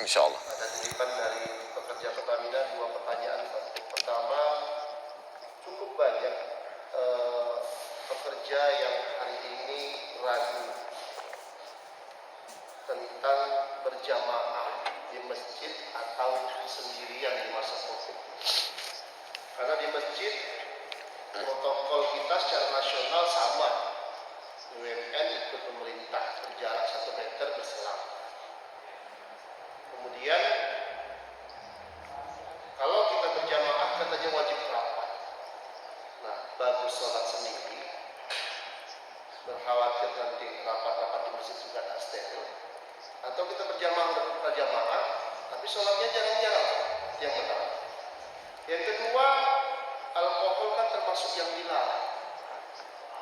Insya Allah. Ada titipan dari pekerja Pertamina, 2 pertanyaan. Pertama, cukup banyak pekerja yang hari ini ragu tentang berjamaah di masjid atau sendirian di masa COVID. Karena di masjid protokol kita secara nasional sama. BUMN ikut pemerintah berjarak 1 meter berselang. Kemudian kalau kita berjamaah katanya wajib rapat. Nah, bagus sholat sendiri, berkhawatir nanti rapat-rapat di masjid juga tak steril. Atau kita berjamaah, tapi sholatnya jarang-jarang. Yang pertama. Yang kedua, alkohol kan termasuk yang dilarang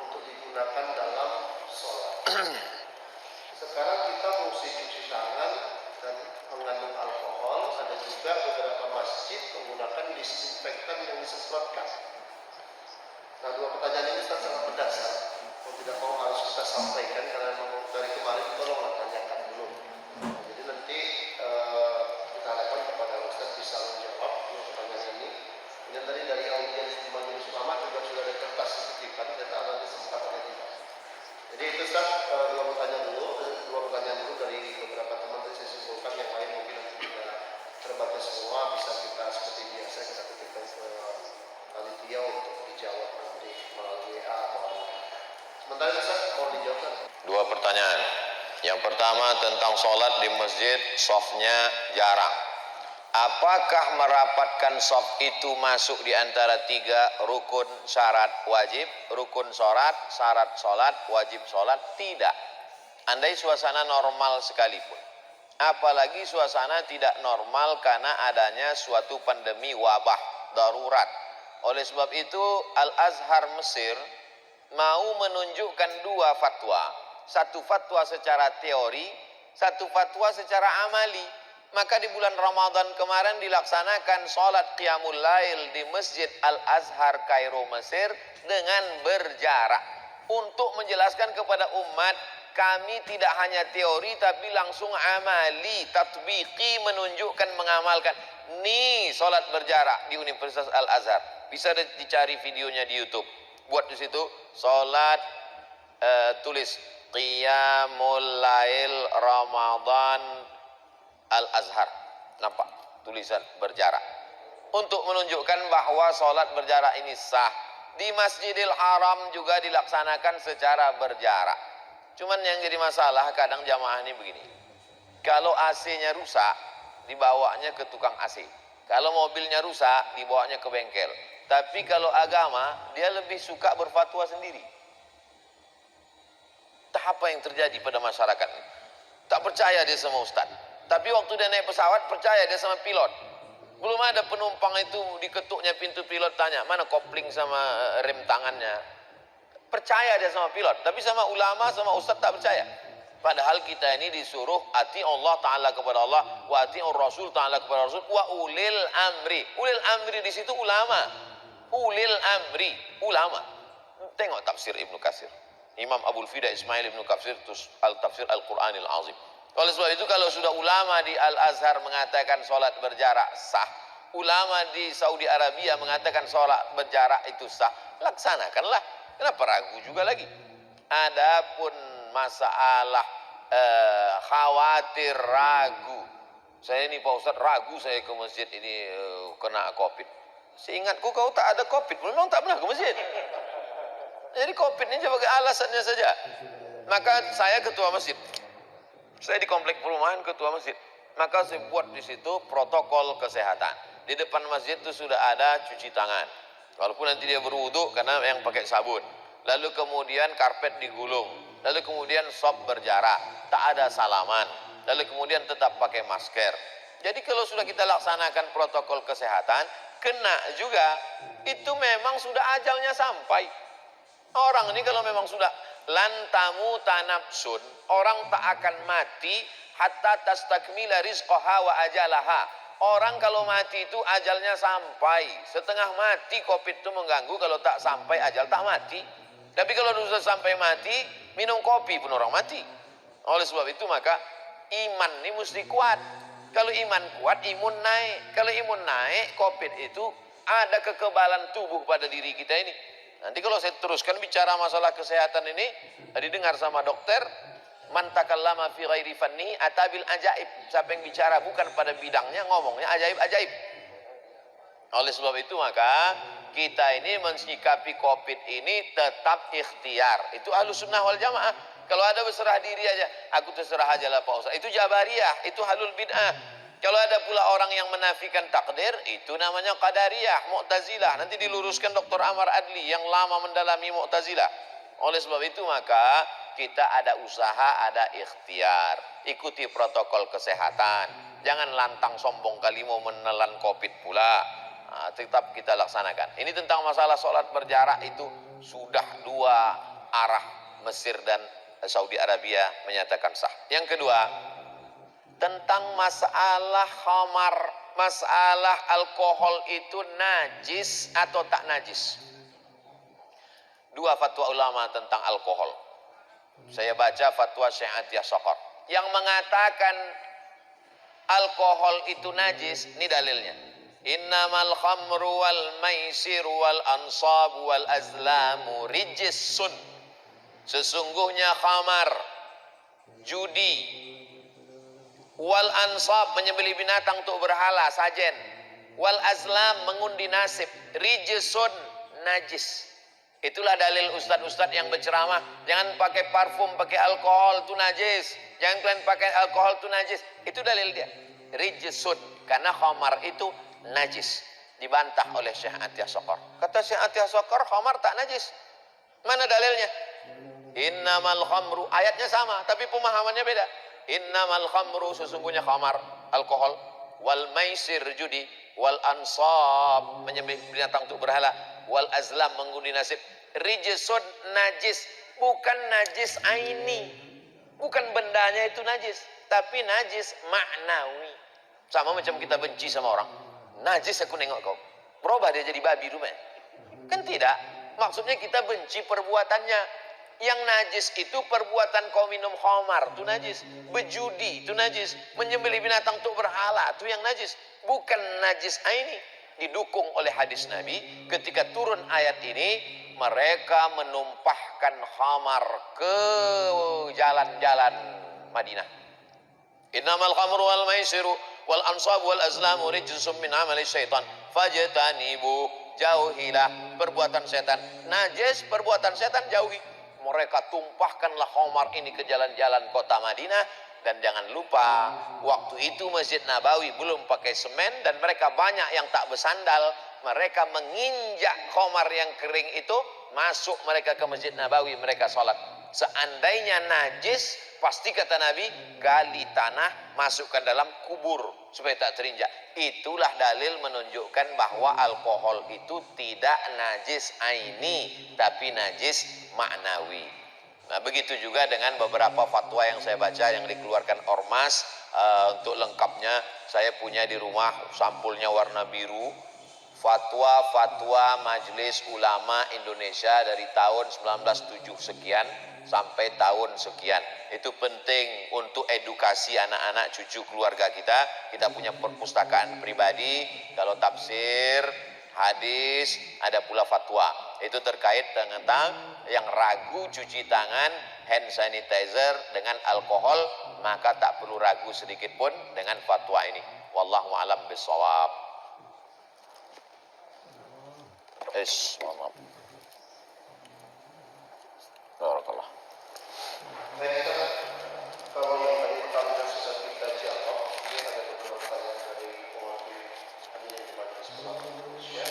untuk digunakan dalam sholat. Sekarang kita mesti cuci tangan dan mengandung alkohol. Ada juga beberapa masjid menggunakan disinfektan yang disemprotkan. Nah, 2 pertanyaan ini sangat mendasar. Mau tidak mau harus kita sampaikan karena memang dari kemarin tolonglah tanyakan dulu. Jadi nanti kita harapkan kepada Ustaz bisa menjawab 2 pertanyaan ini. Kemudian tadi dari audiens di Majelis Ulama juga sudah ada kertas titipan, saya tak nanti sempat atau tidak. Jadi itu Ustaz, 2 pertanyaan dulu dari beberapa teman yang saya simpulkan, yang lain mungkin nanti tidak terbatas semua, bisa kita seperti biasa kita titipkan ke panitia untuk dijawab nanti melalui WA atau apa. Sementara Ustaz mau dijawab. 2 pertanyaan. Yang pertama tentang sholat di masjid, shofnya jarang. Apakah merapatkan shaf itu masuk di antara 3 rukun syarat wajib? Rukun sholat, syarat sholat, wajib sholat? Tidak. Andai suasana normal sekalipun. Apalagi suasana tidak normal karena adanya suatu pandemi wabah darurat. Oleh sebab itu Al-Azhar Mesir mau menunjukkan 2 fatwa. Satu fatwa secara teori, satu fatwa secara amali. Maka di bulan Ramadan kemarin dilaksanakan sholat Qiyamul Lail di Masjid Al-Azhar Kairo Mesir dengan berjarak. Untuk menjelaskan kepada umat, kami tidak hanya teori tapi langsung amali, tatbiki, menunjukkan, mengamalkan. Nih sholat berjarak di Universitas Al-Azhar. Bisa dicari videonya di YouTube. Buat di situ sholat tulis Qiyamul Lail Ramadan Al-Azhar. Nampak tulisan berjarak. Untuk menunjukkan bahwa sholat berjarak ini sah. Di Masjidil Haram juga dilaksanakan secara berjarak. Cuman yang jadi masalah kadang jamaah ini begini. Kalau AC-nya rusak, dibawanya ke tukang AC. Kalau mobilnya rusak, dibawanya ke bengkel. Tapi kalau agama, dia lebih suka berfatwa sendiri. Entah apa yang terjadi pada masyarakat ini. Tak percaya dia sama ustaz. Tapi waktu dia naik pesawat, percaya dia sama pilot. Belum ada penumpang itu diketuknya pintu pilot, tanya, mana kopling sama rem tangannya. Percaya dia sama pilot. Tapi sama ulama, sama ustaz tak percaya. Padahal kita ini disuruh ati Allah Ta'ala kepada Allah, wa ati'ur Rasul Ta'ala kepada Rasul, wa ulil amri. Ulil amri di situ ulama. Ulil amri, ulama. Tengok tafsir Ibnu Katsir. Imam Abul Fida Ismail Ibnu Katsir, al-Tafsir Al-Quranil Azim. Oleh sebab itu kalau sudah ulama di Al-Azhar mengatakan sholat berjarak sah, ulama di Saudi Arabia mengatakan sholat berjarak itu sah, laksanakanlah. Kenapa ragu juga lagi? Adapun masalah khawatir ragu, saya ini Pak Ustadz ragu saya ke masjid ini kena COVID. Seingatku kau tak ada COVID, memang tak pernah ke masjid. Jadi COVID ini sebagai alasannya saja. Maka saya ketua masjid, saya di komplek perumahan ketua masjid. Maka saya buat di situ protokol kesehatan. Di depan masjid itu sudah ada cuci tangan. Walaupun nanti dia berwudu karena yang pakai sabun. Lalu kemudian karpet digulung. Lalu kemudian sop berjarak. Tak ada salaman. Lalu kemudian tetap pakai masker. Jadi kalau sudah kita laksanakan protokol kesehatan, kena juga. Itu memang sudah ajalnya sampai. Orang ini kalau memang sudah lantamu tanapsun, orang tak akan mati hatta tastakmila rizqaha wa ajalaha. Orang kalau mati itu ajalnya sampai. Setengah mati COVID itu mengganggu, kalau tak sampai ajal tak mati. Tapi kalau sudah sampai mati, minum kopi pun orang mati. Oleh sebab itu maka iman ini mesti kuat. Kalau iman kuat, imun naik. Kalau imun naik, COVID itu ada kekebalan tubuh pada diri kita ini. Nanti kalau saya teruskan bicara masalah kesehatan ini, didengar sama dokter, man takallama fi ghairi fanni atabil ajaib. Siapa yang bicara bukan pada bidangnya, ngomongnya ajaib-ajaib. Oleh sebab itu maka kita ini mensikapi COVID ini tetap ikhtiar. Itu Ahlussunnah wal Jamaah. Kalau ada berserah diri aja, aku terserah aja lah Pak Ustaz. Itu Jabariyah, itu halul bid'ah. Kalau ada pula orang yang menafikan takdir, itu namanya Qadariyah, Mu'tazilah. Nanti diluruskan Dr. Amar Adli yang lama mendalami Mu'tazilah. Oleh sebab itu maka kita ada usaha, ada ikhtiar. Ikuti protokol kesehatan. Jangan lantang sombong kali mau menelan COVID pula. Nah, tetap kita laksanakan. Ini tentang masalah sholat berjarak itu sudah dua arah, Mesir dan Saudi Arabia menyatakan sah. Yang kedua, tentang masalah khamar, masalah alkohol itu najis atau tak najis. Dua fatwa ulama tentang alkohol. Saya baca fatwa Syekh Atiyah Saqar yang mengatakan alkohol itu najis. Ini dalilnya. Innamal khamru wal maisir wal ansab wal azlamu rijsun. Sesungguhnya khamar, judi, wal ansab menyembelih binatang untuk berhala, sajen, wal azlam mengundi nasib, rijsun najis. Itulah dalil ustaz-ustaz yang berceramah, jangan pakai parfum, pakai alkohol itu najis. Jangan kalian pakai alkohol itu najis. Itu dalil dia. Rijsun, karena khamar itu najis. Dibantah oleh Syekh Atiyah Saqar. Kata Syekh Atiyah Saqar, khamar tak najis. Mana dalilnya? Innamal khamru, ayatnya sama tapi pemahamannya beda. Innamal khamru, sesungguhnya khamar, alkohol, wal maisir, judi, wal ansab menyembelih binatang untuk berhala, wal azlam mengundi nasib, rijsun najis. Bukan najis aini, bukan bendanya itu najis, tapi najis maknawi. Sama macam kita benci sama orang, najis aku nengok kau, berubah dia jadi babi rumahnya. Kan tidak, maksudnya kita benci perbuatannya. Yang najis itu perbuatan kau minum khamar, itu najis. Berjudi, itu najis. Menyembelih binatang untuk berhala, itu yang najis. Bukan najis aini. Didukung oleh hadis Nabi, ketika turun ayat ini, mereka menumpahkan khamar ke jalan-jalan Madinah. Innamal khamru wal maisiru wal ansab wal azlamu rijsum min amali syaitan fajtanibu, jauhilah perbuatan setan. Najis perbuatan setan, jauhi. Mereka tumpahkanlah khamar ini ke jalan-jalan kota Madinah. Dan jangan lupa, waktu itu Masjid Nabawi belum pakai semen dan mereka banyak yang tak bersandal. Mereka menginjak khamar yang kering itu, masuk mereka ke Masjid Nabawi, mereka sholat. Seandainya najis, pasti kata Nabi, gali tanah, masukkan dalam kubur supaya tak terinjak. Itulah dalil menunjukkan bahwa alkohol itu tidak najis aini, tapi najis maknawi. Nah, begitu juga dengan beberapa fatwa yang saya baca yang dikeluarkan Ormas. Untuk lengkapnya saya punya di rumah, sampulnya warna biru. Fatwa Majelis Ulama Indonesia dari tahun 1907 sekian sampai tahun sekian. Itu penting untuk edukasi anak-anak cucu keluarga kita. Kita punya perpustakaan pribadi, kalau tafsir, hadis, ada pula fatwa. Itu terkait dengan yang ragu cuci tangan, hand sanitizer dengan alkohol, maka tak perlu ragu sedikit pun dengan fatwa ini. Wallahu a'lam bishawab. Maaf. Barakallah. Baik, kalau yang tadi pertanyaan sudah kita jawab, ini ada beberapa pertanyaan dari mewakili hadirin di Majelis Ulama Indonesia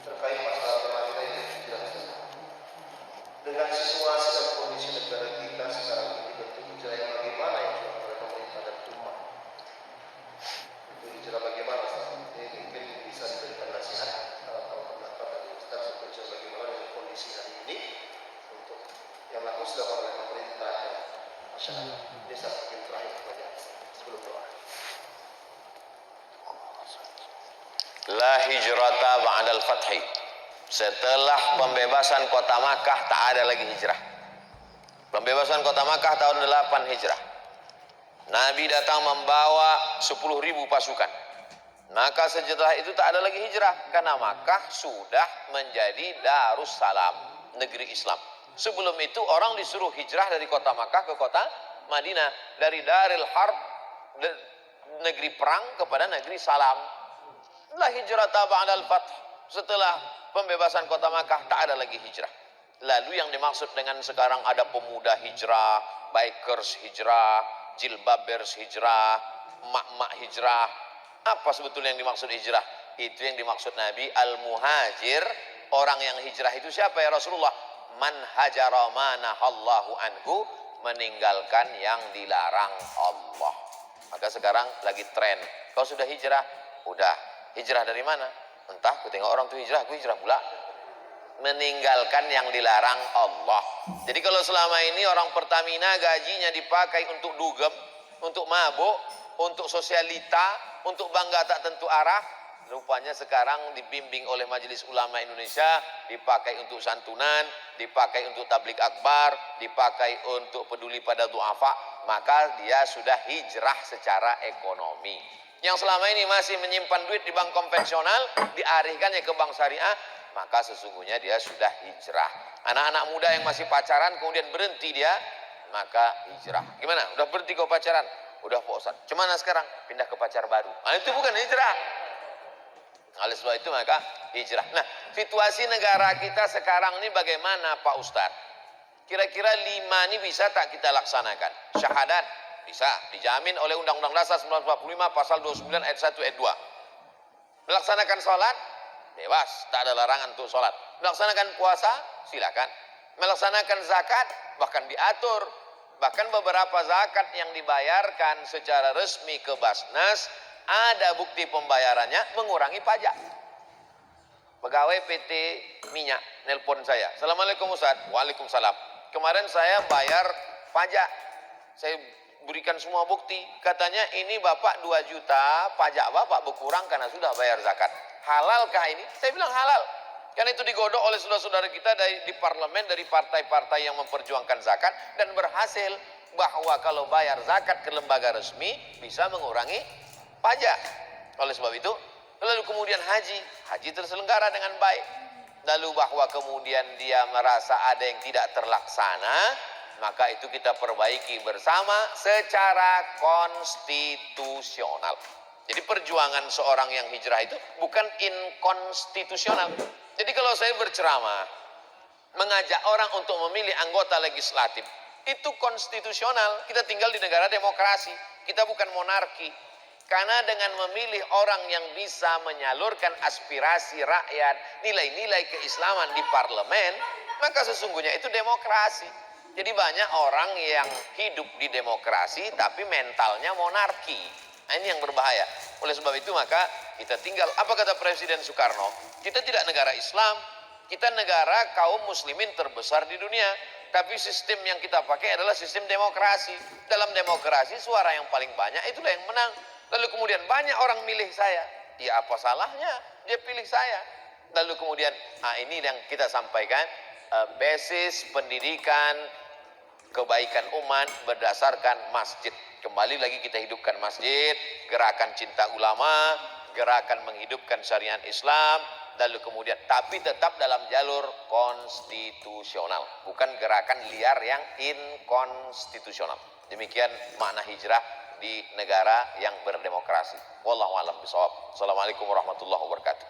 terkait masalah tematika ini. Jelaskan dengan situasi dan kondisi negara kita sekarang ini, bentuk hijrah yang bagaimana yang dilakukan oleh pemerintah dan umat. Bentuk hijrah bagaimana? Ini mungkin bisa diberikan nasihat kalau pendapat dari Ustaz bentuk hijrah bagaimana dengan kondisi hari ini untuk yang laku sudah oleh pemerintah dan masyarakat. Desa mungkin terakhir banyak sebelum doa. La hijrata ba'dal fathi. Setelah pembebasan kota Makkah tak ada lagi hijrah. Pembebasan kota Makkah tahun 8 Hijrah. Nabi datang membawa 10.000 pasukan. Maka setelah itu tak ada lagi hijrah, karena Makkah sudah menjadi Darussalam, negeri Islam. Sebelum itu orang disuruh hijrah dari kota Makkah ke kota Madinah, dari Daril Harb, negeri perang, kepada negeri salam. La hijrah ba'dal fath. Setelah pembebasan kota Makkah tak ada lagi hijrah. Lalu yang dimaksud dengan sekarang ada pemuda hijrah, bikers hijrah, jilbabers hijrah, emak-emak hijrah. Apa sebetulnya yang dimaksud hijrah? Itu yang dimaksud Nabi al-muhajir. Orang yang hijrah itu siapa ya Rasulullah? Man hajara manahallahu anhu, meninggalkan yang dilarang Allah. Maka sekarang lagi tren. Kau sudah hijrah? Udah. Hijrah dari mana? Entah, aku tengok orang tuh hijrah, aku hijrah pula. Meninggalkan yang dilarang Allah. Jadi kalau selama ini orang Pertamina gajinya dipakai untuk dugem, untuk mabuk, untuk sosialita, untuk bangga tak tentu arah, rupanya sekarang dibimbing oleh Majelis Ulama Indonesia, dipakai untuk santunan, dipakai untuk tablik akbar, dipakai untuk peduli pada duafa, maka dia sudah hijrah secara ekonomi. Yang selama ini masih menyimpan duit di bank konvensional, dialihkannya ke bank syariah, maka sesungguhnya dia sudah hijrah. Anak-anak muda yang masih pacaran kemudian berhenti dia, maka hijrah. Gimana? Udah berhenti kau pacaran? Udah Pak Ustaz. Cemana sekarang? Pindah ke pacar baru. Nah, itu bukan hijrah. Oleh sebab itu maka hijrah. Nah, situasi negara kita sekarang ini bagaimana Pak Ustaz? Kira-kira 5 ini bisa tak kita laksanakan? Syahadat bisa, dijamin oleh Undang-Undang Dasar 1945 pasal 29 ayat 1 ayat 2. Melaksanakan sholat bebas, tak ada larangan untuk sholat. Melaksanakan puasa silakan. Melaksanakan zakat bahkan diatur. Bahkan beberapa zakat yang dibayarkan secara resmi ke Basnas, ada bukti pembayarannya mengurangi pajak. Pegawai PT Minyak nelpon saya, Assalamualaikum Ustaz. Waalaikumsalam. Kemarin saya bayar pajak, saya berikan semua bukti. Katanya ini Bapak 2 juta, pajak Bapak berkurang karena sudah bayar zakat. Halalkah ini? Saya bilang halal. Karena itu digodok oleh saudara-saudara kita di parlemen, dari partai-partai yang memperjuangkan zakat, dan berhasil bahwa kalau bayar zakat ke lembaga resmi bisa mengurangi pajak. Oleh sebab itu, lalu kemudian haji terselenggara dengan baik. Lalu bahwa kemudian dia merasa ada yang tidak terlaksana, maka itu kita perbaiki bersama secara konstitusional. Jadi perjuangan seorang yang hijrah itu bukan inkonstitusional. Jadi kalau saya berceramah, mengajak orang untuk memilih anggota legislatif, itu konstitusional. Kita tinggal di negara demokrasi, kita bukan monarki. Karena dengan memilih orang yang bisa menyalurkan aspirasi rakyat, nilai-nilai keislaman di parlemen, maka sesungguhnya itu demokrasi. Jadi banyak orang yang hidup di demokrasi tapi mentalnya monarki. Nah, ini yang berbahaya. Oleh sebab itu maka kita tinggal, apa kata Presiden Soekarno? Kita tidak negara Islam, kita negara kaum muslimin terbesar di dunia. Tapi sistem yang kita pakai adalah sistem demokrasi. Dalam demokrasi suara yang paling banyak itulah yang menang. Lalu kemudian banyak orang milih saya. Ya apa salahnya dia pilih saya? Lalu kemudian, ini yang kita sampaikan, basis pendidikan kebaikan umat berdasarkan masjid. Kembali lagi kita hidupkan masjid, gerakan cinta ulama, gerakan menghidupkan syariat Islam, lalu kemudian tapi tetap dalam jalur konstitusional, bukan gerakan liar yang inkonstitusional. Demikian makna hijrah di negara yang berdemokrasi. Wallahu a'lam bishawab. Assalamualaikum warahmatullahi wabarakatuh.